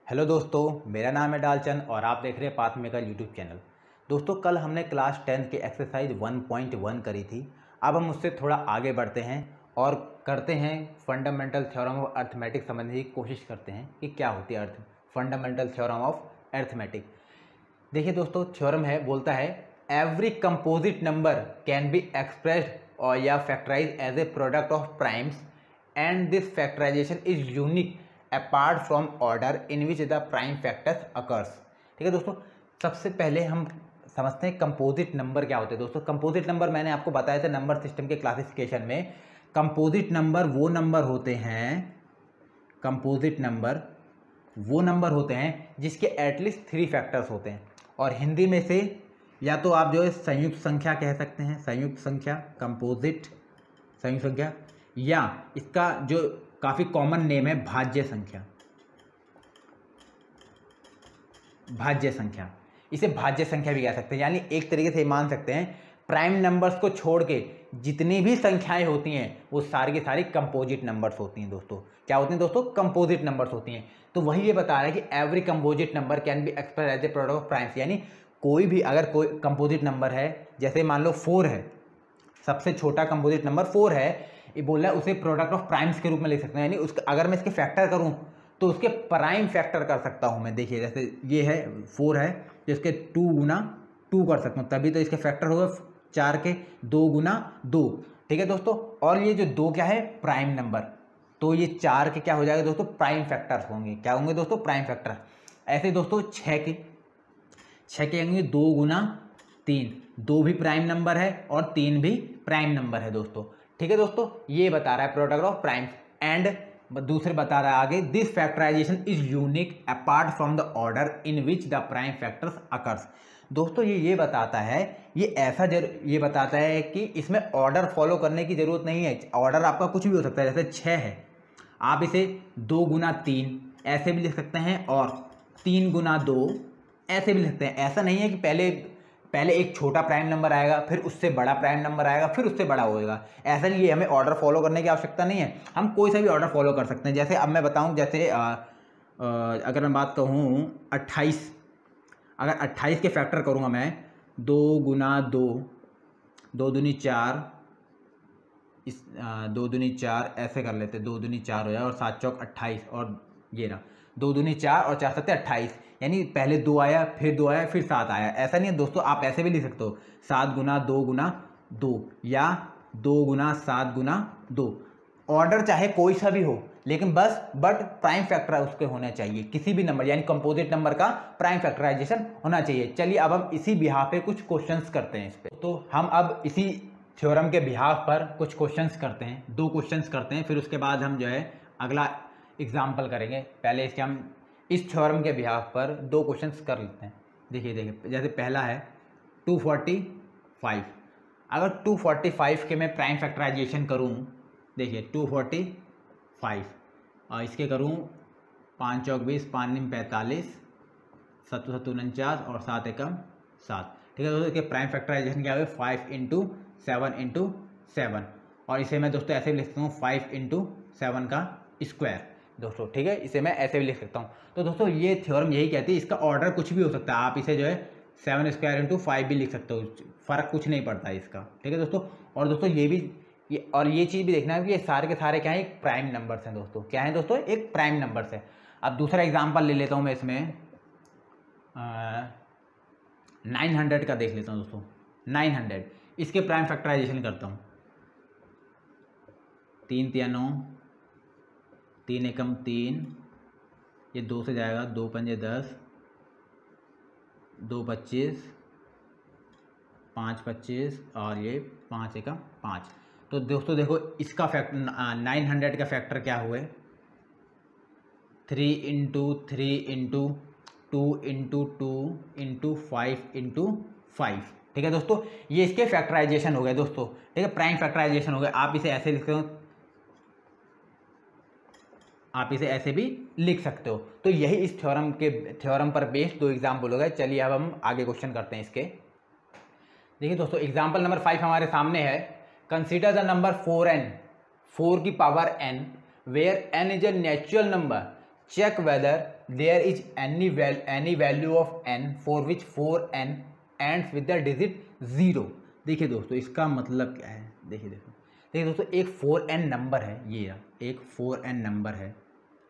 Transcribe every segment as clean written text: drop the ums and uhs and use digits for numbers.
Hello दोस्तों, मेरा नाम है डालचंद और आप देख रहे हैं पाथ मेकर यूट्यूब चैनल। दोस्तों, कल हमने क्लास 10 के एक्सरसाइज 1.1 करी थी। अब हम उससे थोड़ा आगे बढ़ते हैं और करते हैं फंडामेंटल थ्योरम ऑफ अर्थमेटिक समझने की कोशिश करते हैं कि क्या होती है फंडामेंटल थ्योरम ऑफ अर्थमेटिक। देखिए दोस्तों, थ्योरम है, बोलता है every composite number can be expressed और या factorise as a product of primes and this factorisation is unique apart from order in which the prime factors occurs. ठीक है दोस्तों, सबसे पहले हम समझते हैं कंपोजिट नंबर क्या होते हैं। दोस्तों, कंपोजिट नंबर मैंने आपको बताया था नंबर सिस्टम के क्लासिफिकेशन में। कंपोजिट नंबर वो नंबर होते हैं, कंपोजिट नंबर वो नंबर होते हैं जिसके एटलीस्ट 3 फैक्टर्स होते हैं। और हिंदी में से या तो आप जो है संयुक्त संख्या कह सकते हैं, संयुक्त संख्या, कंपोजिट संयुक्त संख्या, या इसका जो काफ़ी कॉमन नेम है भाज्य संख्या। भाज्य संख्या, इसे भाज्य संख्या भी कह सकते हैं। यानी एक तरीके से मान सकते हैं प्राइम नंबर्स को छोड़ के जितनी भी संख्याएं होती हैं वो सारी की सारी कंपोजिट नंबर्स होती हैं। दोस्तों, क्या होती हैं दोस्तों? कंपोजिट नंबर्स होती हैं। तो वही ये बता रहा है कि every composite number can be express as a product of primes. यानी कोई भी अगर कोई कंपोजिट नंबर है, जैसे मान लो 4 है, सबसे छोटा कंपोजिट नंबर 4 है, ये बोल रहा है उसे प्रोडक्ट ऑफ प्राइम्स के रूप में लिख सकते हैं। यानी उसका अगर मैं इसके फैक्टर करूं तो उसके प्राइम फैक्टर कर सकता हूं मैं। देखिए, जैसे ये है 4 है तो इसके 2 गुना 2 कर सकता हूं, तभी तो इसके फैक्टर होगा 4 के 2 गुना 2। ठीक है दोस्तों, और ये जो 2 क्या है? Prime number. तो ये 4 के क्या हो जाएगा दोस्तों? प्राइम फैक्टर्स होंगे। क्या होंगे दोस्तों? Prime factor. ऐसे दोस्तों 6 के होंगे 2 गुना 3। 2 भी प्राइम नंबर है और 3 भी प्राइम नंबर है दोस्तों। ठीक है दोस्तों, ये बता रहा है प्रोडक्ट ऑफ प्राइम्स। एंड दूसरे बता रहा है आगे, this factorisation is unique apart from the order in which the prime factors occurs. दोस्तों, ये बताता है, ये बताता है कि इसमें ऑर्डर फॉलो करने की जरूरत नहीं है। ऑर्डर आपका कुछ भी हो सकता है। जैसे 6 है, आप इसे 2 गुना 3 ऐसे भी लिख सकते हैं और 3 गुना 2 ऐसे भी लिख सकते हैं। ऐसा नहीं है कि पहले एक छोटा प्राइम नंबर आएगा, फिर उससे बड़ा प्राइम नंबर आएगा, फिर उससे बड़ा होएगा। ऐसा नहीं है, हमें ऑर्डर फॉलो करने की आवश्यकता नहीं है। हम कोई सा भी ऑर्डर फॉलो कर सकते हैं। जैसे अब मैं बताऊं, जैसे अगर मैं बात कहूँ 28, अगर 28 के फैक्टर करूँगा मैं 2 गुना 2, 2 दूनी 4, इस 2 दूनी 4 ऐसे कर लेते, 2 दूनी 4 हो जाए और 7 चौक 28, और ये रहा 2 दूनी 4 और 4 सत्ते 28। यानी पहले 2 आया, फिर 2 आया, फिर 7 आया। ऐसा नहीं है दोस्तों, आप ऐसे भी लिख सकते हो 7 गुना 2 गुना 2 या 2 गुना 7 गुना 2। ऑर्डर चाहे कोई सा भी हो, लेकिन बट प्राइम फैक्टर उसके होने चाहिए किसी भी नंबर, यानी कंपोजिट नंबर का प्राइम फैक्टराइजेशन होना चाहिए। चलिए अब हम इसी बिहाफ पे कुछ क्वेश्चंस करते हैं इस पे। तो हम अब इसी थ्योरम के बिहाफ पर कुछ क्वेश्चंस करते हैं, 2 क्वेश्चंस करते हैं, फिर उसके बाद हम जो है अगला एग्जाम्पल करेंगे। पहले इसके हम इस थ्योरम के बिहाफ पर 2 क्वेश्चंस कर लेते हैं। देखिए, जैसे पहला है 245। अगर 245 के मैं प्राइम फैक्टराइजेशन करूं, देखिए 245 और इसके करूं 5 चौक 20, 5 निम 45, 7 7 49 और 7 एकम 7। ठीक है दोस्तों, इसके प्राइम फैक्टराइजेशन क्या हुआ? 5 इंटू 7 इंटू 7। और इसे मैं दोस्तों ऐसे भी लिख सकता हूँ 5 इंटू 7 का स्क्वायर दोस्तों। ठीक है, इसे मैं ऐसे भी लिख सकता हूँ। तो दोस्तों, ये थ्योरम यही कहती है, इसका ऑर्डर कुछ भी हो सकता है। आप इसे जो है 7 स्क्वायर इंटू 5 भी लिख सकते हो, फ़र्क कुछ नहीं पड़ता है इसका। ठीक है दोस्तों, और दोस्तों ये चीज़ भी देखना है कि ये सारे के सारे क्या है? एक प्राइम नंबर्स हैं दोस्तों। क्या है दोस्तों? एक प्राइम नंबर्स है। अब दूसरा एग्जाम्पल ले लेता हूँ मैं इसमें 900 का देख लेता हूँ दोस्तों। 900 इसके प्राइम फैक्टराइजेशन करता हूँ। 3 तिया 9, 3 एकम 3, ये 2 से जाएगा, 2 पंजे 10, 2 25, 5 25 और ये 5 एकम 5। तो दोस्तों देखो, इसका फैक्टर 900 का फैक्टर क्या हुए? 3 into 3 into 2 into 2 into 5 into 5। ठीक है दोस्तों, ये इसके फैक्टराइजेशन हो गए दोस्तों। ठीक है, प्राइम फैक्टराइजेशन हो गए। आप इसे ऐसे लिखते हो, आप इसे ऐसे भी लिख सकते हो। तो यही इस थ्योरम पर बेस्ड 2 एग्जाम्पल हो गए। चलिए अब हम आगे क्वेश्चन करते हैं इसके। देखिए दोस्तों, एग्जाम्पल नंबर 5 हमारे सामने है। कंसीडर द नंबर 4n, 4 की power n, where n is a natural number check whether there is any value of n for which 4n ends with the digit 0। देखिए दोस्तों इसका मतलब क्या है, देखिए दोस्तों एक 4n नंबर है, ये एक 4n नंबर है,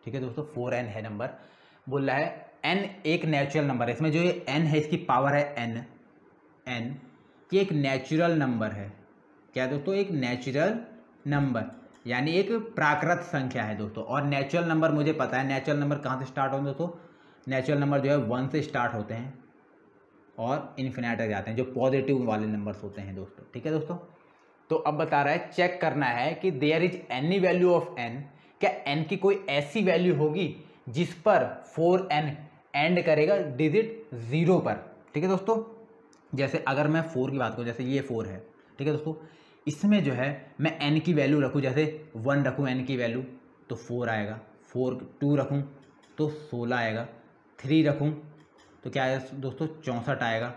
ठीक है दोस्तों 4n है नंबर, बोल रहा है n एक नेचुरल नंबर है, इसमें जो ये n है इसकी पावर है n ये एक नेचुरल नंबर है। क्या दोस्तों, एक नेचुरल नंबर यानी एक प्राकृत संख्या है दोस्तों। और नेचुरल नंबर मुझे पता है, नेचुरल नंबर कहाँ से स्टार्ट होते हैं दोस्तों, नेचुरल नंबर जो है 1 से स्टार्ट होते हैं और इन्फिनिट तक जाते हैं, जो पॉजिटिव वाले नंबर्स होते हैं दोस्तों, ठीक है दोस्तों। तो अब बता रहा है चेक करना है कि there is any value of n, क्या n की कोई ऐसी वैल्यू होगी जिस पर 4n एंड करेगा डिजिट 0 पर, ठीक है दोस्तों। जैसे अगर मैं 4 की बात करूँ, जैसे ये 4 है, ठीक है दोस्तों, इसमें जो है मैं n की वैल्यू रखूँ, जैसे 1 रखूँ n की वैल्यू तो 4 आएगा, 2 रखूँ तो 16 आएगा, 3 रखूँ तो क्या आएगा दोस्तों 64 आएगा,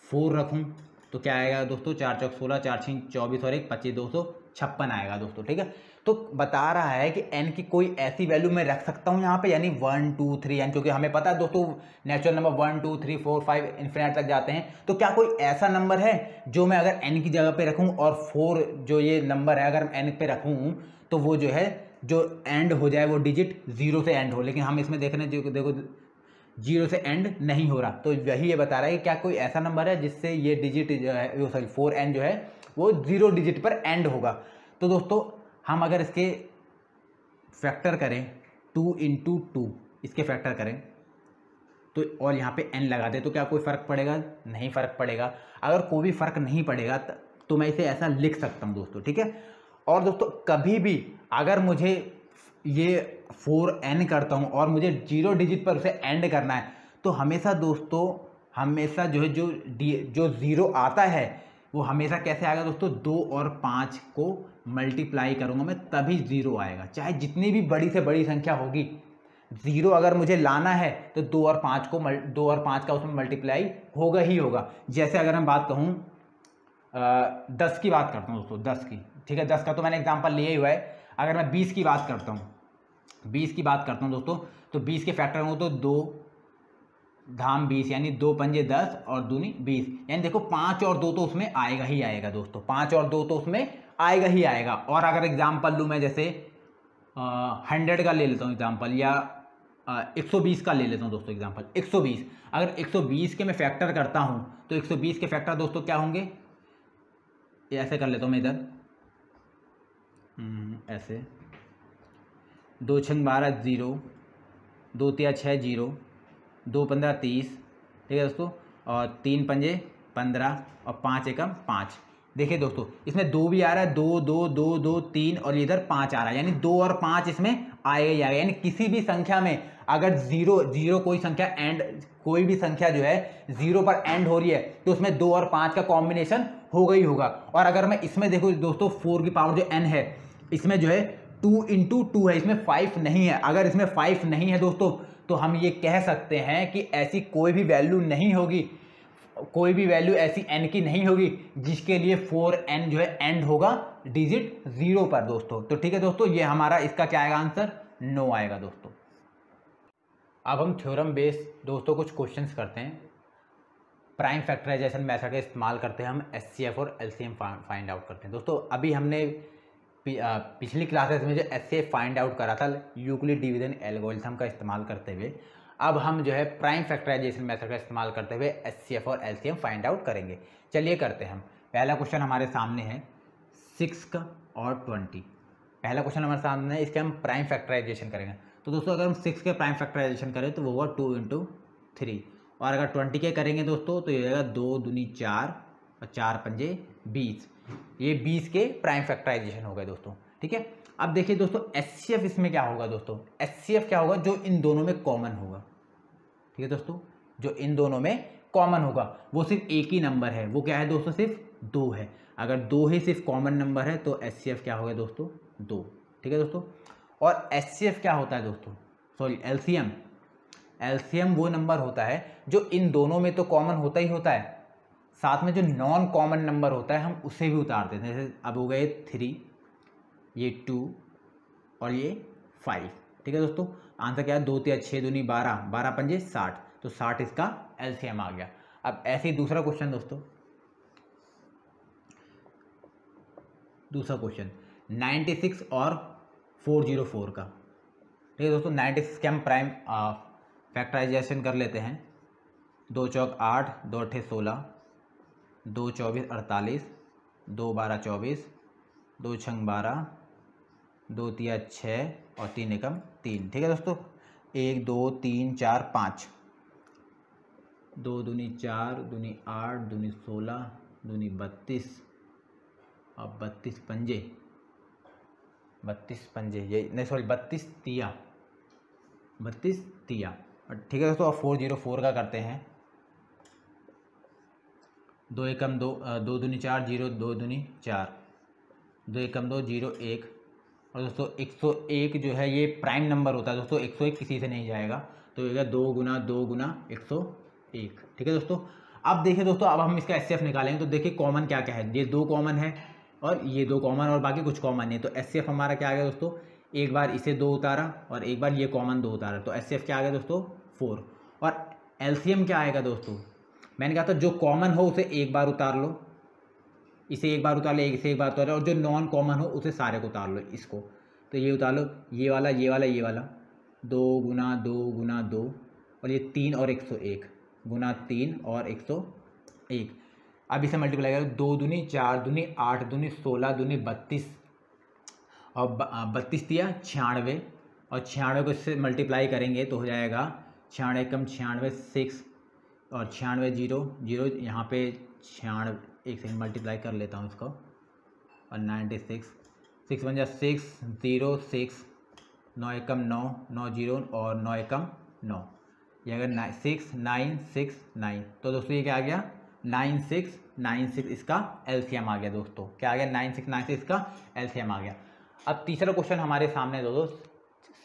4 रखूँ तो क्या आएगा दोस्तों 4 चौक 16, 4 6 24 और 1 25 256 आएगा दोस्तों, ठीक है। तो बता रहा है कि n की कोई ऐसी वैल्यू मैं रख सकता हूँ यहाँ पे, यानी 1 2 3 n, क्योंकि हमें पता है दोस्तों नेचुरल नंबर 1 2 3 4 5 इन्फिनिट तक जाते हैं। तो क्या कोई ऐसा नंबर है जो मैं अगर n की जगह पे रखूँ और 4 जो ये नंबर है अगर n पे रखूँ तो वो जो है जो एंड हो जाए वो डिजिट 0 से एंड हो, लेकिन हम इसमें देख रहे हैं देखो 0 से एंड नहीं हो रहा। तो वही ये बता रहा है कि क्या कोई ऐसा नंबर है जिससे ये डिजिट जो है सॉरी 4n जो है वो 0 डिजिट पर एंड होगा। तो दोस्तों हम अगर इसके फैक्टर करें 2 × 2 इसके फैक्टर करें तो और यहाँ पे n लगा दे तो क्या कोई फ़र्क पड़ेगा, नहीं फ़र्क पड़ेगा। अगर कोई भी फ़र्क नहीं पड़ेगा तो मैं इसे ऐसा लिख सकता हूँ दोस्तों, ठीक है। और दोस्तों कभी भी अगर मुझे ये 4n करता हूँ और मुझे 0 डिजिट पर उसे एंड करना है तो हमेशा दोस्तों हमेशा जो है जो 0 आता है वो हमेशा कैसे आएगा दोस्तों, 2 और 5 को मल्टीप्लाई करूँगा मैं तभी 0 आएगा, चाहे जितनी भी बड़ी से बड़ी संख्या होगी। 0 अगर मुझे लाना है तो 2 और 5 का उसमें मल्टीप्लाई होगा ही होगा। जैसे अगर मैं बात कहूँ 10 की बात करता हूँ दोस्तों, 10 की, ठीक है, 10 का तो मैंने एग्जाम्पल लिया ही हुआ है। अगर मैं 20 की बात करता हूँ, 20 की बात करता हूँ दोस्तों, तो 20 के फैक्टर हो तो 2 धाम 20 यानी 2 पंजे 10 और दूनी 20, यानी देखो 5 और 2 तो उसमें आएगा ही आएगा दोस्तों, 5 और 2 तो उसमें आएगा ही आएगा। और अगर एग्जाम्पल लूँ मैं जैसे 100 का ले लेता हूँ एग्जाम्पल, या 120 का ले लेता हूँ दोस्तों एग्जाम्पल, 120, अगर 120 के मैं फैक्टर करता हूँ तो 120 के फैक्टर दोस्तों क्या होंगे, ऐसे कर लेता हूँ मैं इधर ऐसे 2 6 12 0, 2 3 6 0, 2 15 30, ठीक है दोस्तों, और 3 पंजे 15 और 5 एकम 5। देखिए दोस्तों इसमें 2 भी आ रहा है, 2 2 2 2 3 और इधर 5 आ रहा है, यानी 2 और 5 इसमें आएगा ही आएगा। यानी किसी भी संख्या में अगर 0 कोई संख्या एंड कोई भी संख्या जो है 0 पर एंड हो रही है तो उसमें 2 और 5 का कॉम्बिनेशन होगा ही होगा। और अगर मैं इसमें देखो दोस्तों 4 की पावर जो n है इसमें जो है 2 × 2 है, इसमें 5 नहीं है। अगर इसमें 5 नहीं है दोस्तों तो हम ये कह सकते हैं कि ऐसी कोई भी वैल्यू नहीं होगी, कोई भी वैल्यू ऐसी n की नहीं होगी जिसके लिए 4n जो है एंड होगा डिजिट 0 पर दोस्तों। तो ठीक है दोस्तों, ये हमारा इसका क्या आएगा आंसर, नो आएगा दोस्तों। अब हम थ्योरम बेस दोस्तों कुछ क्वेश्चंस करते हैं। प्राइम फैक्टराइजेशन मेथड का इस्तेमाल करते हैं हम HCF और LCM फाइंड आउट करते हैं दोस्तों। अभी हमने पिछली क्लासेस में जो HCF फाइंड आउट करा था यूक्लिड डिवीजन एल्गोरिथम का इस्तेमाल करते हुए, अब हम जो है प्राइम फैक्टराइजेशन मेथड का इस्तेमाल करते हुए HCF और LCM फाइंड आउट करेंगे। चलिए करते हैं हम। पहला क्वेश्चन हमारे सामने है 6 का और 20। पहला क्वेश्चन हमारे सामने है, इसके हम प्राइम फैक्टराइजेशन करेंगे। तो दोस्तों अगर हम 6 के प्राइम फैक्टराइजेशन करें तो वो होगा 2 × 3, और अगर 20 के करेंगे दोस्तों तो ये आएगा 2 दूनी 4 और 4 पंजे 20। ये 20 के प्राइम फैक्टराइजेशन हो गए दोस्तों, ठीक है। अब देखिए दोस्तों HCF इसमें क्या होगा दोस्तों, HCF क्या होगा, जो इन दोनों में कॉमन होगा, ठीक है दोस्तों, जो इन दोनों में कॉमन होगा वो सिर्फ एक ही नंबर है, वो क्या है दोस्तों, सिर्फ 2 है। अगर 2 ही सिर्फ कॉमन नंबर है तो HCF क्या होगा दोस्तों, 2, ठीक है दोस्तों। और HCF क्या होता है दोस्तों, सॉरी LCM वो नंबर होता है जो इन दोनों में तो कॉमन होता ही होता है, साथ में जो नॉन कॉमन नंबर होता है हम उसे भी उतार देते हैं। जैसे अब हो गए 3, ये 2 और ये 5, ठीक है दोस्तों। आंसर क्या है, 2 तिया 6 दूनी 12, 12 पंजे 60, तो 60 इसका एलसीएम आ गया। अब ऐसे ही दूसरा क्वेश्चन दोस्तों, दूसरा क्वेश्चन 96 और 404 का। ठीक है दोस्तों, 96 के हम प्राइम फैक्टराइजेशन कर लेते हैं। 2 चौक 8, 2 अट्ठे 16, 2 24 48, 2 12 24, 2 छंग 12, 2 तिया 6 और 3 एकम 3। ठीक है दोस्तों, 1 2 3 4 5, 2 दूनी 4, दूनी 8, दूनी 16, दूनी 32 और 32 पंजे, 32 पंजे ये नहीं सॉरी 32 तिया, 32 तिया। ठीक है दोस्तों, अब 404 का करते हैं। 2 एकम 2, 2 दूनी 4, 0 2 दूनी 4, 2 एकम 2 0 1। और दोस्तों 101 जो है ये प्राइम नंबर होता है दोस्तों, 101 किसी से नहीं जाएगा, तो ये 2 गुना 2 गुना 101। ठीक है दोस्तों, अब देखिए दोस्तों, अब हम इसका एचसीएफ निकालेंगे। तो देखिए कॉमन क्या क्या है, ये 2 कॉमन है और ये 2 कॉमन और बाकी कुछ कॉमन नहीं। तो एचसीएफ हमारा क्या आ गया दोस्तों, एक बार इसे 2 उतारा और एक बार ये कॉमन 2 उतारा, तो एचसीएफ क्या आ गया दोस्तों 4। और एलसीएम क्या आएगा दोस्तों, मैंने कहा था जो कॉमन हो उसे एक बार उतार लो, इसे एक बार उतार लो, इसे एक बार उतार लो, और जो नॉन कॉमन हो उसे सारे को उतार लो इसको। तो ये उतार लो, ये वाला ये वाला ये वाला, 2 गुना 2 गुना 2 और ये 3 और 101 गुना 3 और 101। अब इसे मल्टीप्लाई करो, 2 दूनी 4 दूनी 8 दूनी 16 दूनी 32 और 32 दिया 96 और 96 को इससे मल्टीप्लाई करेंगे तो हो जाएगा 96 कम 96 6 और 96 0 0 यहाँ पे 96, एक सेकंड मल्टीप्लाई कर लेता हूँ इसको, और 96 6 बन जा 6 0 6, 9 एकम 9 9 0 और 9 एकम 9, ये अगर 6 9 6 9, तो दोस्तों ये क्या आ गया 9696, इसका एलसीएम आ गया दोस्तों। क्या आ गया 9696, इसका एलसीएम आ गया। अब तीसरा क्वेश्चन हमारे सामने दोस्तों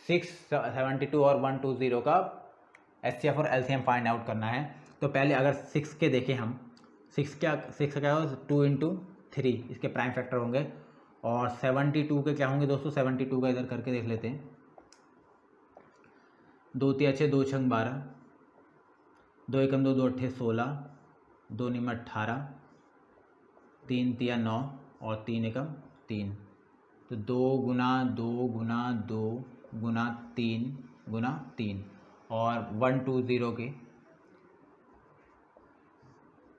672 और 120 का एचसीएफ और एलसीएम फाइंड आउट करना है। तो पहले अगर 6 के देखें हम, 6 क्या होगा 2 इंटू 3 इसके प्राइम फैक्टर होंगे, और 72 के क्या होंगे दोस्तों, 72 का इधर करके देख लेते हैं। 2 तिया 6 2 छंग 12, 2 एकम 2 2 अट्ठे 16, 2 निम 18, 3 तिया 9 और 3 एकम 3, तो 2 गुना 2 गुना 2 गुना 3 गुना 3, और 120 के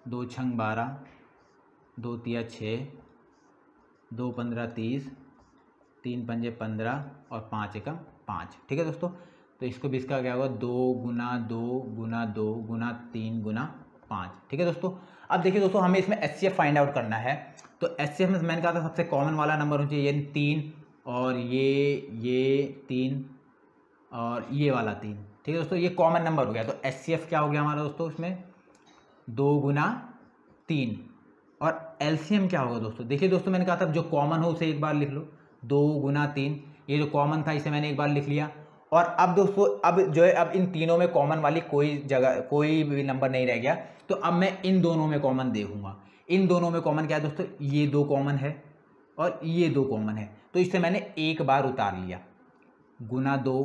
2 छंग 12, 2 तिया 6, 2 15 30, 3 पंजे 15 और 5 एकम 5। ठीक है दोस्तों, तो इसको भी इसका क्या होगा 2 गुना 2 गुना 2 गुना 3 गुना 5। ठीक है दोस्तों, अब देखिए दोस्तों हमें इसमें एचसीएफ फाइंड आउट करना है। तो एचसीएफ में मैंने कहा था सबसे कॉमन वाला नंबर होना चाहिए, 3 और ये 3 और ये वाला 3। ठीक है दोस्तों, ये कॉमन नंबर हो गया। तो एचसीएफ क्या हो गया हमारा दोस्तों इसमें 2 गुना 3, और एलसीएम क्या होगा दोस्तों, देखिए दोस्तों मैंने कहा था जो कॉमन हो उसे एक बार लिख लो, 2 गुना 3, ये जो कॉमन था इसे मैंने एक बार लिख लिया। और अब दोस्तों अब जो है, अब इन तीनों में कॉमन वाली कोई भी नंबर नहीं रह गया, तो अब मैं इन दोनों में कॉमन देखूंगा। इन दोनों में कॉमन क्या है दोस्तों, ये 2 कॉमन है और ये 2 कॉमन है, तो इसे मैंने एक बार उतार लिया, गुना 2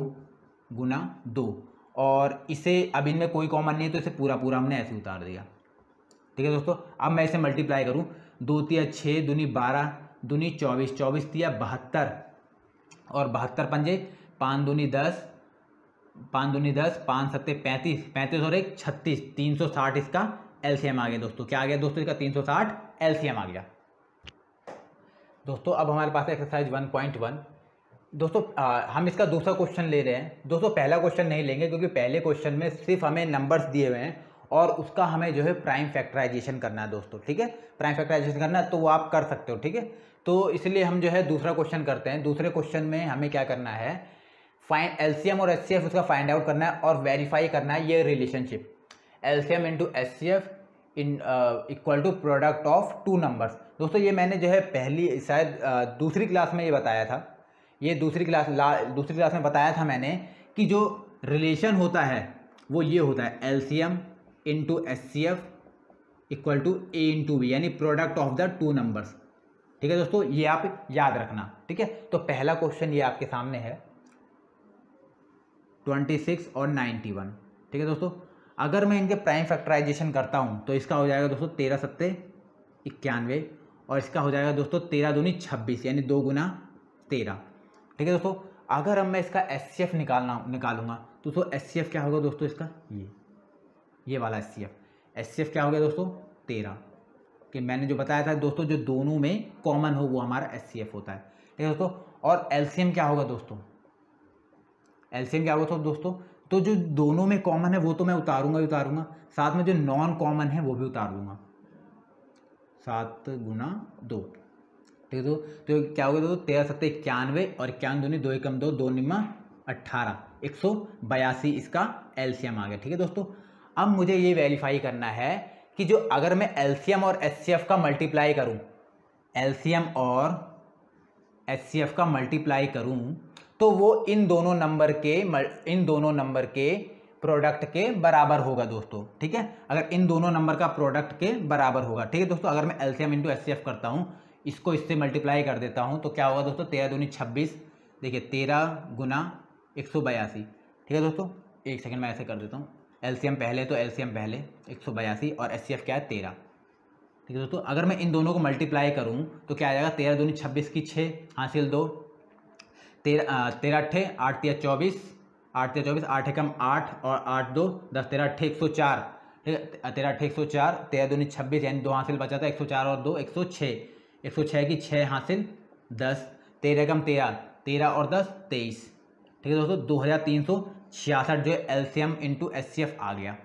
गुना 2, और इसे अब इनमें कोई कॉमन नहीं है तो इसे पूरा पूरा हमने ऐसे उतार दिया। ठीक है दोस्तों, अब मैं इसे मल्टीप्लाई करूँ, 2 तिया 6 दूनी 12 दूनी 24, 24 तिया 72 और 72 पंजे 5 दूनी 10, 5 दूनी 10, 5 सत्ते 35, 35 और 1 36, 360 इसका एलसीएम आ गया दोस्तों। क्या आ गया दोस्तों, इसका 360 एलसीएम आ गया दोस्तों। अब हमारे पास एक्सरसाइज 1.1 दोस्तों, हम इसका दूसरा क्वेश्चन ले रहे हैं दोस्तों। पहला क्वेश्चन नहीं लेंगे क्योंकि पहले क्वेश्चन में सिर्फ हमें नंबर्स दिए हुए हैं और उसका हमें जो है प्राइम फैक्टराइजेशन करना है दोस्तों। ठीक है, प्राइम फैक्टराइजेशन करना है तो वो आप कर सकते हो। ठीक है, तो इसलिए हम जो है दूसरा क्वेश्चन करते हैं। दूसरे क्वेश्चन में हमें क्या करना है, फाइंड एलसीएम और एचसीएफ उसका फाइंड आउट करना है और वेरीफाई करना है ये relationship, LCM into HCF equal to product of 2 numbers. दोस्तों ये मैंने जो है पहली शायद दूसरी क्लास में ये बताया था, ये दूसरी क्लास में बताया था मैंने कि जो रिलेशन होता है वो ये होता है LCM into HCF equal to A into B, यानी प्रोडक्ट ऑफ द 2 नंबर्स। ठीक है दोस्तों, ये आप याद रखना। ठीक है, तो पहला क्वेश्चन ये आपके सामने है, 26 और 91। ठीक है दोस्तों, अगर मैं इनके प्राइम फैक्टराइजेशन करता हूँ तो इसका हो जाएगा दोस्तों 13 सत्ते 91 और इसका हो जाएगा दोस्तों 13 दूनी 26 यानी 2 गुना 13। ठीक है दोस्तों, अगर अब मैं इसका SCF निकालूंगा तो SCF क्या होगा दोस्तों, इसका ये वाला SCF क्या हो गया दोस्तों 13, कि मैंने जो बताया था दोस्तों जो दोनों में कॉमन हो वो हमारा SCF होता है। ठीक है दोस्तों, और LCM क्या होगा दोस्तों, LCM क्या होगा दोस्तों, तो जो दोनों में कॉमन है वो तो मैं उतारूंगा, साथ में जो नॉन कॉमन है वो भी उतार दूंगा, 7 गुना 2। ठीक है तो क्या होगा दोस्तों 13 सत्ते 91 और 91 दूनी 2 एकम 2 2 निम्मा 18 182 इसका LCM आ गया। ठीक है दोस्तों, अब मुझे ये वेरीफाई करना है कि जो अगर मैं LCM और SCF का मल्टीप्लाई करूं, LCM और SCF का मल्टीप्लाई करूं तो वो इन दोनों नंबर के प्रोडक्ट के बराबर होगा दोस्तों। ठीक है, अगर इन दोनों नंबर का प्रोडक्ट के बराबर होगा। ठीक है दोस्तों, अगर मैं LCM इंटू SCF करता हूं, इसको इससे मल्टीप्लाई कर देता हूं तो क्या होगा दोस्तों 13 दूनी 26, देखिए 13 गुना 182। ठीक है दोस्तों, एक सेकंड मैं ऐसे कर देता हूँ, LCM पहले तो LCM पहले 182 और SCF क्या है 13। ठीक है दोस्तों, अगर मैं इन दोनों को मल्टीप्लाई करूं तो क्या आ जाएगा 13 दूनी 26 की 6 हासिल 2, 13 अट्ठे 8 तिया 24, 8 तिया 24, 8 एकम 8 और 8 2 10, 13 अट्ठे 104। ठीक है, 13 अट्ठे 104, 13 दूनी 26 यानी 2 हासिल बचा था, 104 और 2 106, 106 की 6 हासिल 10, 13 एकम 13, 13 और 10 23। ठीक है दोस्तों, 2366 जो LCM इंटू SCF आ गया।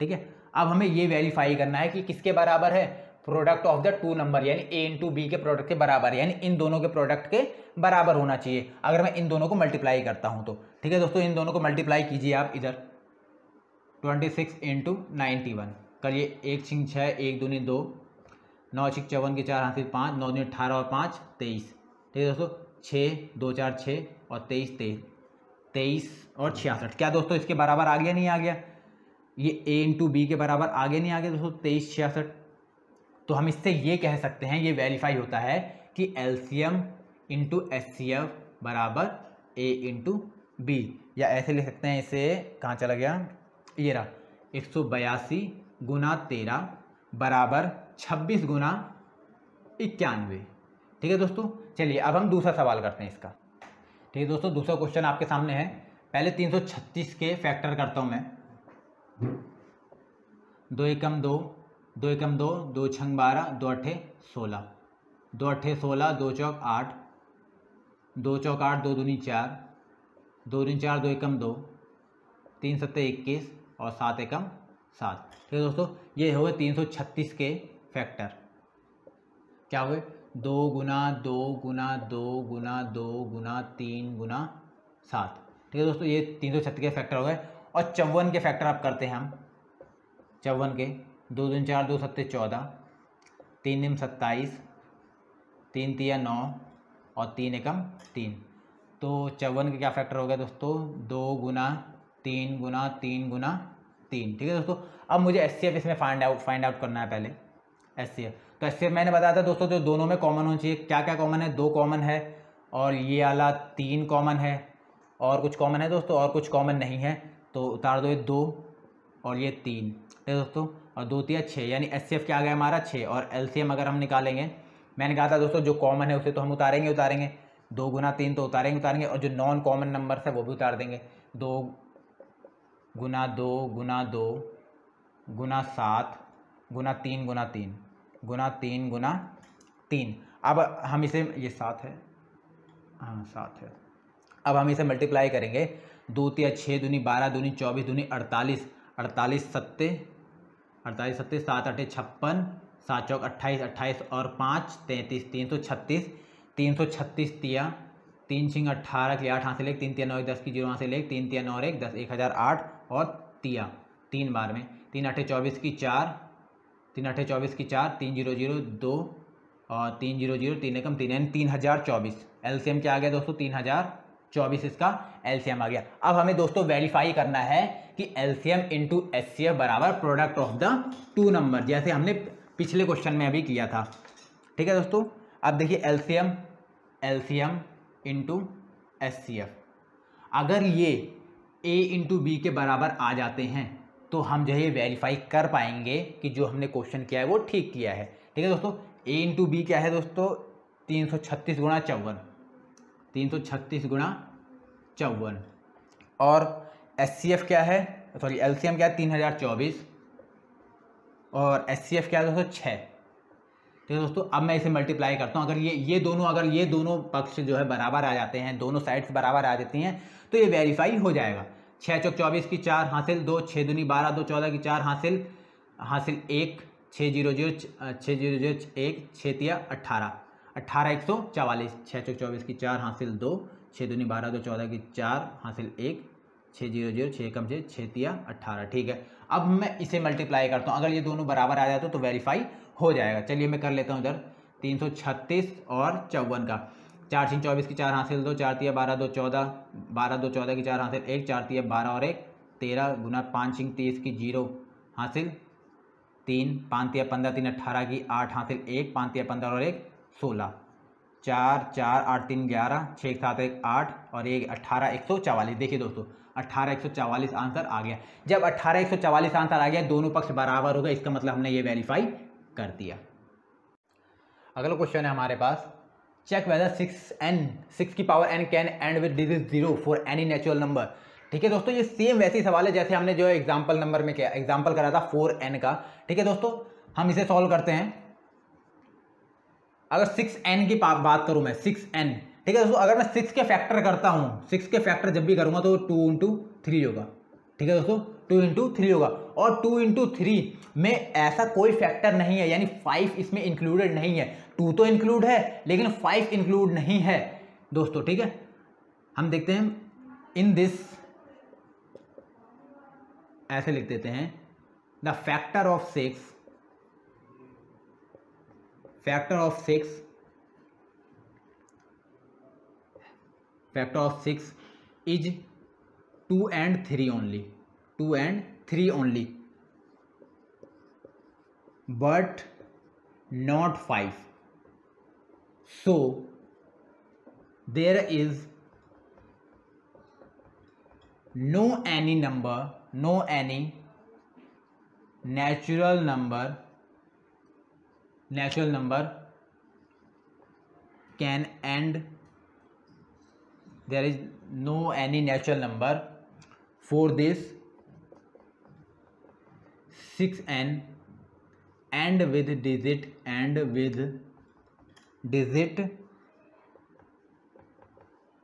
ठीक है, अब हमें ये वेरीफाई करना है कि किसके बराबर है, product of the two number यानी A इंटू बी के प्रोडक्ट के बराबर, यानी इन दोनों के प्रोडक्ट के बराबर होना चाहिए अगर मैं इन दोनों को मल्टीप्लाई करता हूं तो। ठीक है दोस्तों, इन दोनों को मल्टीप्लाई कीजिए आप इधर, 26 इंटू 91 करिए, 1 छिंग 6 1 दूनी 2, 9 छिंग 54 की 4 हासिल 5, 9 दूनी 18 और 5 23। ठीक है दोस्तों, 6 2 4 6 और 23 और 66। क्या दोस्तों इसके बराबर आ गया नहीं आ गया, ये A इंटू बी के बराबर आ गया नहीं आ गया दोस्तों 23 66। तो हम इससे ये कह सकते हैं, ये वेरीफाई होता है कि LCM इंटू SCF बराबर A इंटू बी, या ऐसे लिख सकते हैं इसे, कहाँ चला गया, ये रहा 182 गुना 13 बराबर 26 गुना 91। ठीक है दोस्तों, चलिए अब हम दूसरा सवाल करते हैं इसका। ठीक है दोस्तों, दूसरा क्वेश्चन आपके सामने है। पहले 336 के फैक्टर करता हूँ मैं, 2 एकम 2, 2 एकम 2, 2 छंग 12, 2 अट्ठे 16, 2 अट्ठे 16, 2 चौक 8, 2 चौक 8, 2 दूनी 4, 2 दूनी 4, 2 एकम 2, 3 सत्ते 21 और 7 एकम 7। ठीक है दोस्तों, ये हो गए 336 के फैक्टर। क्या हुए 2 गुना 2 गुना 2 गुना 2 गुना 3 गुना 7। ठीक है दोस्तों, ये 336 के फैक्टर हो गए। और 54 के फैक्टर आप करते हैं हम, 54 के 2 दूनी 4, 2 सत्ते 14, 3 निम 27, 3 तिया 9 और 3 एकम 3। तो 54 के क्या फैक्टर हो गया दोस्तों, 2 गुना 3 गुना 3 गुना 3। ठीक है दोस्तों, अब मुझे SCF इसमें फाइंड आउट करना है पहले SCF। तो SCF मैंने बताया था दोस्तों जो दोनों में कॉमन होना चाहिए। क्या क्या कॉमन है, 2 कॉमन है और ये वाला 3 कॉमन है, और कुछ कॉमन है दोस्तों, और कुछ कॉमन नहीं है तो उतार दो, ये 2 और ये 3। ठीक है दोस्तों, और 2 तिया 6 यानी SCF क्या आ गया हमारा 6। और LCM अगर हम निकालेंगे, मैंने कहा था दोस्तों जो कॉमन है उसे तो हम उतारेंगे 2 गुना 3 तो उतारेंगे, और जो नॉन कॉमन नंबर है वो भी उतार देंगे। 2 गुना 2 गुना 2 गुना 7 गुना 3 गुना 3 गुना 3 गुना 3। अब हम इसे, ये 7 है, हाँ 7 है। अब हम इसे मल्टीप्लाई करेंगे, 2 तिया 6 दूनी 12 दूनी 24 दूनी 48, 48 सत्ते 7 अट्ठे 56, 7 चौक 28, 28 और 5 33, 336, 336 तिया 3 छिंग 18 की 8 हासिल 1, 3 तिया 9 1 10 की 0 हासिल 1, 3 तिया 9 1 10, 1008 और तिया 3 बार में, 3 अट्ठे 24 की 4, 3 अट्ठे 24 की 4, 3 0 0 2 और 3 0 0 3 एकम 3 यानी 3024। LCM क्या आ गया दोस्तों 3024 इसका LCM आ गया। अब हमें दोस्तों वेरीफाई करना है कि LCM इंटू SCF बराबर product of the two number, जैसे हमने पिछले क्वेश्चन में अभी किया था। ठीक है दोस्तों, अब देखिए LCM इंटू SCF, अगर ये a इंटू बी के बराबर आ जाते हैं तो हम जो है वेरीफाई कर पाएंगे कि जो हमने क्वेश्चन किया है वो ठीक किया है। ठीक है दोस्तों, a इंटू बी क्या है दोस्तों, 336 गुणा 54, 336 गुणा 54। और HCF क्या है, सॉरी LCM क्या है, 3024, और HCF क्या है दोस्तों, 6। ठीक है दोस्तों, अब मैं इसे मल्टीप्लाई करता हूँ। अगर ये दोनों पक्ष जो है बराबर आ जाते हैं, दोनों साइड्स बराबर आ जाती हैं तो ये वेरीफाई हो जाएगा। 6 चौक 24 की 4 हासिल 2, 6 दूनी 12, 2 14 की 4 हासिल 1, 6 0 0 6 0 0 1, 6 तिया 18, 18 144, 6 चौक 24 की 4 हासिल 2, 6 दूनी 12, 2 14 की 4 हासिल 1, 6 0 0 6 कम से 6 तिया 18। ठीक है, अब मैं इसे मल्टीप्लाई करता हूँ। अगर ये दोनों बराबर आ जाते तो वेरीफाई हो जाएगा। चलिए मैं कर लेता हूँ इधर 336 और 54 का। 4 6 24 की 4 हासिल 2, 4 तिया 12, 2 14, 12 2 14 की 4 हासिल 1, 4 तिया 12 और 1 13 गुना 5 6 30 की 0 हासिल 3, 5 तिया 15 3 18 की 8 हासिल 1, 5 तिया 15 और 1 16, 4 4 8 3 11, 6 7 1 8 और 1 18 144। देखिए दोस्तों 18 144 आंसर आ गया। जब 18 144 आंसर आ गया, दोनों पक्ष बराबर हो गए, इसका मतलब हमने ये वेरीफाई कर दिया। अगला क्वेश्चन है हमारे पास, चेक वेदर 6 की power n can and with digit 0 for any natural number. ठीक है दोस्तों, ये सेम वैसे सवाल है जैसे हमने जो एग्जाम्पल नंबर में क्या एग्जाम्पल करा था 4n का। ठीक है दोस्तों, हम इसे सॉल्व करते हैं। अगर 6n की बात करूं मैं, 6n, ठीक है दोस्तों, अगर मैं 6 के फैक्टर करता हूं, 6 के फैक्टर जब भी करूंगा तो 2 इंटू 3 होगा। ठीक है दोस्तों, 2 इंटू 3 होगा, और 2 इंटू 3 में ऐसा कोई फैक्टर नहीं है, यानी 5 इसमें इंक्लूडेड नहीं है। 2 तो इंक्लूड है लेकिन 5 इंक्लूड नहीं है दोस्तों। ठीक है, हम देखते हैं इन दिस, ऐसे लिख देते हैं, the factor of 6 is 2 and 3 only, 2 and 3 only, but not 5. So there is no any natural number can end, there is no any natural number for this 6n and with digit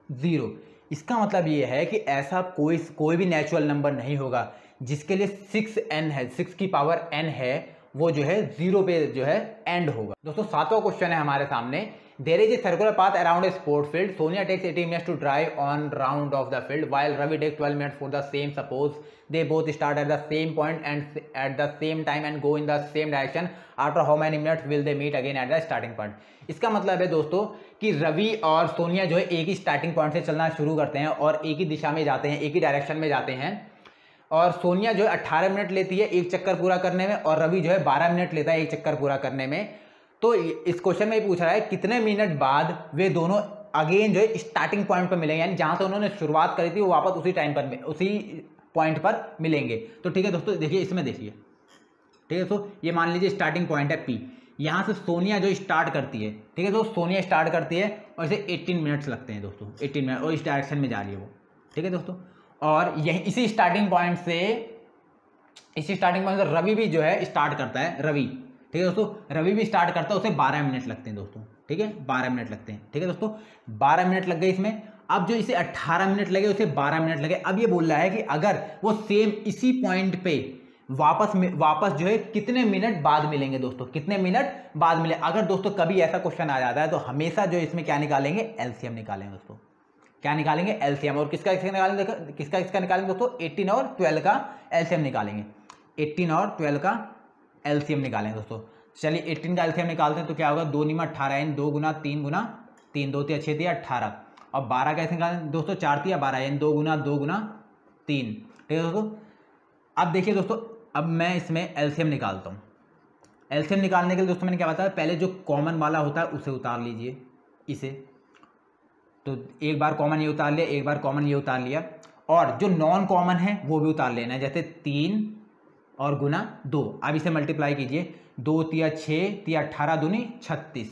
0। इसका मतलब ये है कि ऐसा कोई भी natural number नहीं होगा जिसके लिए 6n है, 6 की पावर n है, वो जो है 0 पे जो है एंड होगा। दोस्तों 7वां क्वेश्चन है हमारे सामने, there is a circular path around a sport field, Sonia takes 80 minutes to drive on round of the field while Ravi takes 12 minutes for the same. Suppose they both start at the same point and at the same time and go in the same direction, after how many minutes will they meet again at the starting point. इसका मतलब है दोस्तों कि रवि और सोनिया जो है एक ही starting point से चलना शुरू करते हैं और एक ही दिशा में जाते हैं, एक ही डायरेक्शन में जाते हैं, और सोनिया जो है 18 मिनट लेती है एक चक्कर पूरा करने में और रवि जो है 12 मिनट लेता है एक चक्कर पूरा करने में। तो इस क्वेश्चन में पूछ रहा है कितने मिनट बाद वे दोनों अगेन जो है स्टार्टिंग पॉइंट पर मिलेंगे, यानी जहां से उन्होंने शुरुआत करी थी वो वापस उसी टाइम पर, उसी पॉइंट पर मिलेंगे। तो ठीक है दोस्तों, देखिए इसमें देखिए, ठीक है दोस्तों, ये मान लीजिए स्टार्टिंग पॉइंट है P, यहाँ से सोनिया जो स्टार्ट करती है, ठीक है दोस्तों, सोनिया स्टार्ट करती है और इसे 18 मिनट्स लगते हैं दोस्तों, 18 मिनट, और इस डायरेक्शन में जा रही है वो। ठीक है दोस्तों, और यही इसी स्टार्टिंग पॉइंट से रवि भी जो है स्टार्ट करता है, रवि, ठीक है दोस्तों, रवि भी स्टार्ट करता है, उसे 12 मिनट लगते हैं दोस्तों। ठीक है, 12 मिनट लगते हैं। ठीक है दोस्तों, 12 मिनट लग गए इसमें। अब जो इसे 18 मिनट लगे उसे 12 मिनट लगे। अब ये बोल रहा है कि अगर वो सेम इसी पॉइंट पे वापस जो है कितने मिनट बाद मिलेंगे दोस्तों, कितने मिनट बाद मिले। अगर दोस्तों कभी ऐसा क्वेश्चन आ जाता है तो हमेशा जो इसमें क्या निकालेंगे, एलसीएम निकालेंगे दोस्तों। क्या निकालेंगे, एलसीएम। और किसका निकालेंगे, किसका निकालेंगे दोस्तों, 18 और 12 का एलसीएम निकालेंगे, 18 और 12 का एलसीएम निकालेंगे दोस्तों। चलिए 18 का एलसीएम निकालते हैं तो क्या होगा, 2 × 18 यानी 2 × 3 × 3, 2 × 6 = 18, और 12 कैसे निकालें दोस्तों, 4 × 12 यानी 2 × 2 × 3। ठीक है दोस्तों, अब देखिए दोस्तों, अब मैं इसमें एलसीएम निकालता हूँ। एलसीएम निकालने के लिए दोस्तों मैंने क्या बताया, पहले जो कॉमन वाला होता है उसे उतार लीजिए इसे, तो एक बार कॉमन ये उतार लिया, एक बार कॉमन ये उतार लिया, और जो नॉन कॉमन है वो भी उतार लेना है, जैसे 3 और गुना 2। अब इसे मल्टीप्लाई कीजिए, 2 तिया 6, तिया 18 दूनी 36,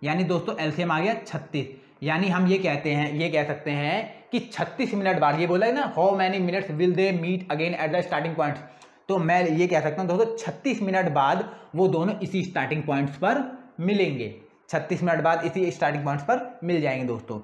यानी दोस्तों एलसीएम आ गया 36। यानी हम ये कह सकते हैं कि 36 मिनट बाद, ये बोला है ना how many minutes will they meet again at the starting points, तो मैं ये कह सकता हूँ दोस्तों 36 मिनट बाद वो दोनों इसी स्टार्टिंग पॉइंट्स पर मिलेंगे, 36 मिनट बाद इसी स्टार्टिंग पॉइंट्स पर मिल जाएंगे दोस्तों।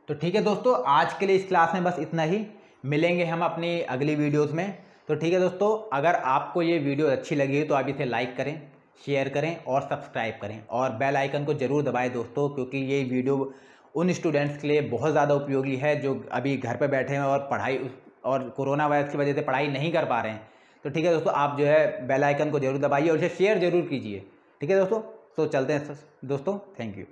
तो ठीक है दोस्तों, आज के लिए इस क्लास में बस इतना ही, मिलेंगे हम अपनी अगली वीडियोज़ में। तो ठीक है दोस्तों, अगर आपको ये वीडियो अच्छी लगी है तो आप इसे लाइक करें, शेयर करें और सब्सक्राइब करें और बेल आइकन को ज़रूर दबाएं दोस्तों, क्योंकि ये वीडियो उन स्टूडेंट्स के लिए बहुत ज़्यादा उपयोगी है जो अभी घर पे बैठे हैं और पढ़ाई और कोरोना वायरस की वजह से पढ़ाई नहीं कर पा रहे हैं। तो ठीक है दोस्तों, आप जो है बेल आइकन को जरूर दबाइए और इसे शेयर जरूर कीजिए। ठीक है दोस्तों, तो चलते हैं दोस्तों, थैंक यू।